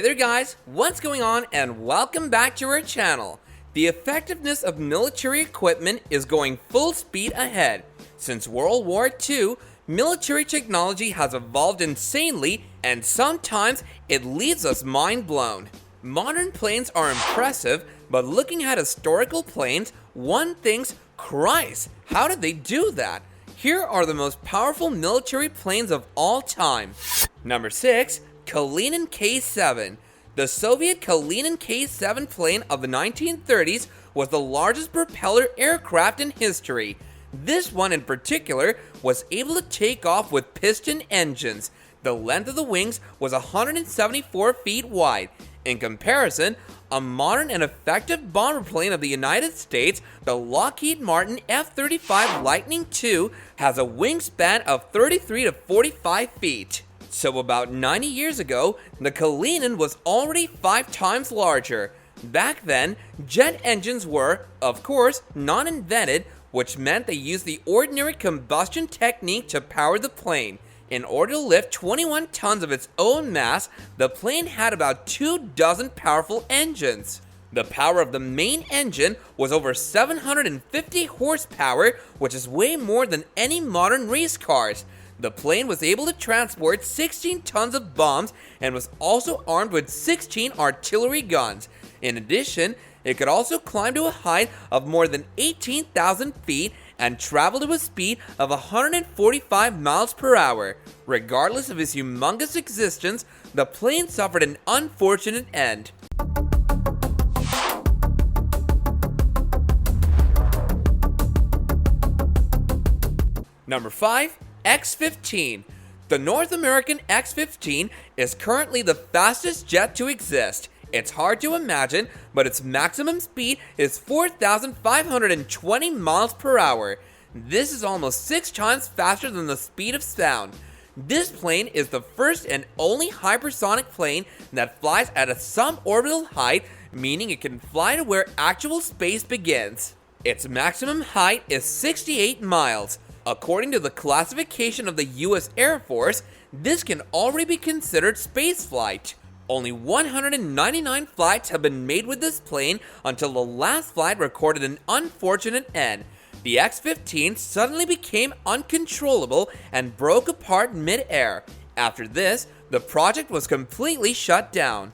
there guys, what's going on and welcome back to our channel. The effectiveness of military equipment is going full speed ahead. Since World War II, military technology has evolved insanely and sometimes it leaves us mind blown. Modern planes are impressive, but looking at historical planes, one thinks, Christ, how did they do that? Here are the most powerful military planes of all time. Number 6. Kalinin K-7. The Soviet Kalinin K-7 plane of the 1930s was the largest propeller aircraft in history. This one in particular was able to take off with piston engines. The length of the wings was 174 feet wide. In comparison, a modern and effective bomber plane of the United States, the Lockheed Martin F-35 Lightning II, has a wingspan of 33 to 45 feet. So about 90 years ago, the Kalinin was already 5 times larger. Back then, jet engines were, of course, not invented, which meant they used the ordinary combustion technique to power the plane. In order to lift 21 tons of its own mass, the plane had about 24 powerful engines. The power of the main engine was over 750 horsepower, which is way more than any modern race cars. The plane was able to transport 16 tons of bombs and was also armed with 16 artillery guns. In addition, it could also climb to a height of more than 18,000 feet and travel to a speed of 145 miles per hour. Regardless of its humongous existence, the plane suffered an unfortunate end. Number 5. X-15. The North American X-15 is currently the fastest jet to exist. It's hard to imagine, but its maximum speed is 4,520 miles per hour. This is almost 6 times faster than the speed of sound. This plane is the first and only hypersonic plane that flies at a suborbital height, meaning it can fly to where actual space begins. Its maximum height is 68 miles. According to the classification of the US Air Force, this can already be considered spaceflight. Only 199 flights have been made with this plane until the last flight recorded an unfortunate end. The X-15 suddenly became uncontrollable and broke apart mid-air. After this, the project was completely shut down.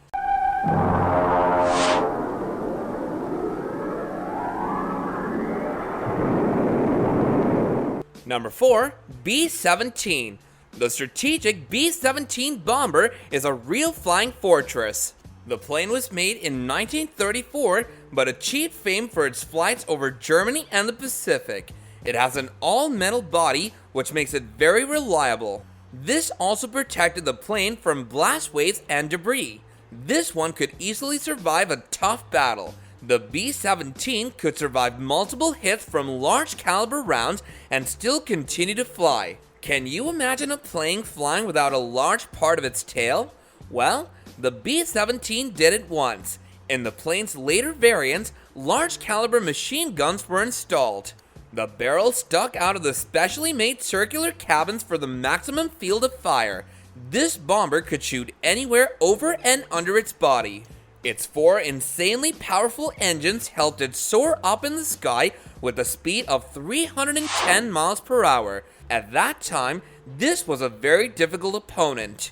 Number 4. B-17. The strategic B-17 bomber is a real flying fortress. The plane was made in 1934, but achieved fame for its flights over Germany and the Pacific. It has an all-metal body, which makes it very reliable. This also protected the plane from blast waves and debris. This one could easily survive a tough battle. The B-17 could survive multiple hits from large caliber rounds and still continue to fly. Can you imagine a plane flying without a large part of its tail? Well, the B-17 did it once. In the plane's later variants, large caliber machine guns were installed. The barrels stuck out of the specially made circular cabins for the maximum field of fire. This bomber could shoot anywhere over and under its body. Its 4 insanely powerful engines helped it soar up in the sky with a speed of 310 miles per hour. At that time, this was a very difficult opponent.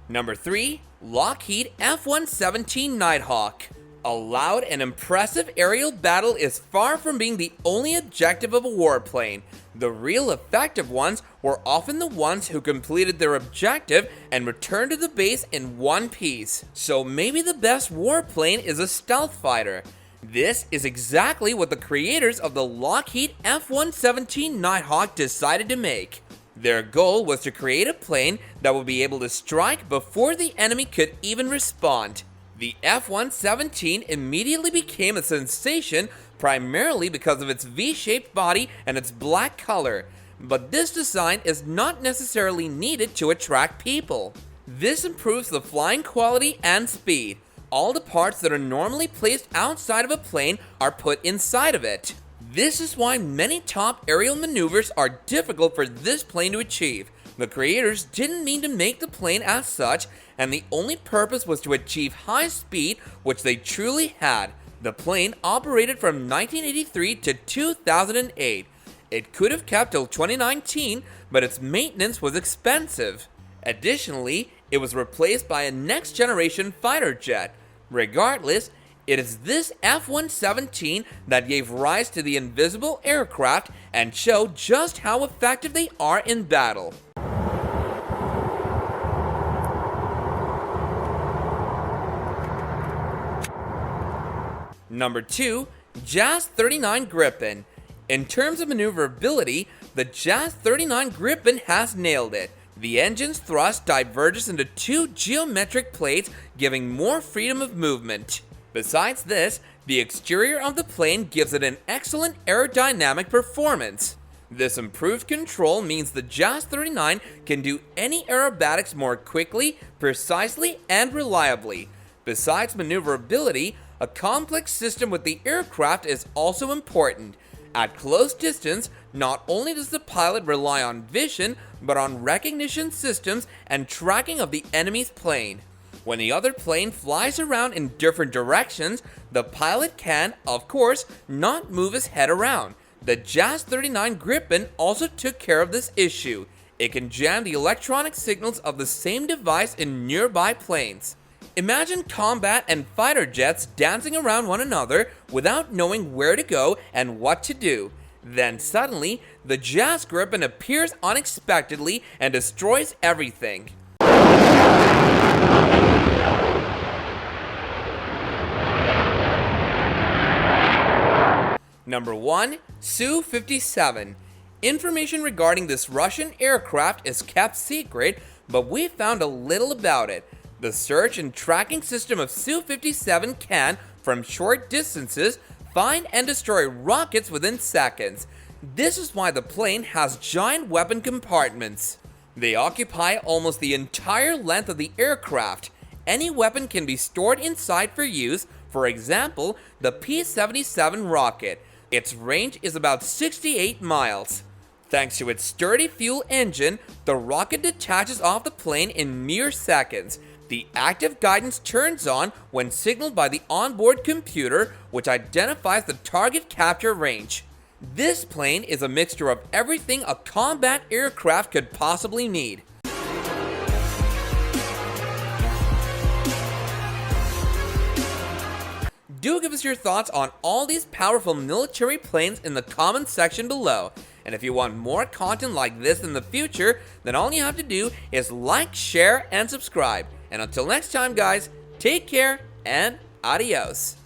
Number 3. Lockheed F-117 Nighthawk. A loud and impressive aerial battle is far from being the only objective of a warplane. The real effective ones were often the ones who completed their objective and returned to the base in one piece. So maybe the best warplane is a stealth fighter. This is exactly what the creators of the Lockheed F-117 Nighthawk decided to make. Their goal was to create a plane that would be able to strike before the enemy could even respond. The F-117 immediately became a sensation primarily because of its V-shaped body and its black color. But this design is not necessarily needed to attract people. This improves the flying quality and speed. All the parts that are normally placed outside of a plane are put inside of it. This is why many top aerial maneuvers are difficult for this plane to achieve. The creators didn't mean to make the plane as such, and the only purpose was to achieve high speed, which they truly had. The plane operated from 1983 to 2008. It could have kept till 2019, but its maintenance was expensive. Additionally, it was replaced by a next-generation fighter jet. Regardless, it is this F-117 that gave rise to the invisible aircraft and show just how effective they are in battle. Number 2. JAS-39 Gripen. In terms of maneuverability, the JAS-39 Gripen has nailed it. The engine's thrust diverges into two geometric plates, giving more freedom of movement. Besides this, the exterior of the plane gives it an excellent aerodynamic performance. This improved control means the JAS-39 can do any aerobatics more quickly, precisely, and reliably. Besides maneuverability, a complex system with the aircraft is also important. At close distance, not only does the pilot rely on vision, but on recognition systems and tracking of the enemy's plane. When the other plane flies around in different directions, the pilot can, of course, not move his head around. The JAS-39 Gripen also took care of this issue. It can jam the electronic signals of the same device in nearby planes. Imagine combat and fighter jets dancing around one another without knowing where to go and what to do. Then suddenly, the JAS Gripen appears unexpectedly and destroys everything. Number 1. Su-57. Information regarding this Russian aircraft is kept secret, but we found a little about it. The search and tracking system of Su-57 can, from short distances, find and destroy rockets within seconds. This is why the plane has giant weapon compartments. They occupy almost the entire length of the aircraft. Any weapon can be stored inside for use, for example, the P-77 rocket. Its range is about 68 miles. Thanks to its sturdy fuel engine, the rocket detaches off the plane in mere seconds. The active guidance turns on when signaled by the onboard computer, which identifies the target capture range. This plane is a mixture of everything a combat aircraft could possibly need. Do give us your thoughts on all these powerful military planes in the comments section below. And if you want more content like this in the future, then all you have to do is like, share, and subscribe. And until next time, guys, take care and adios.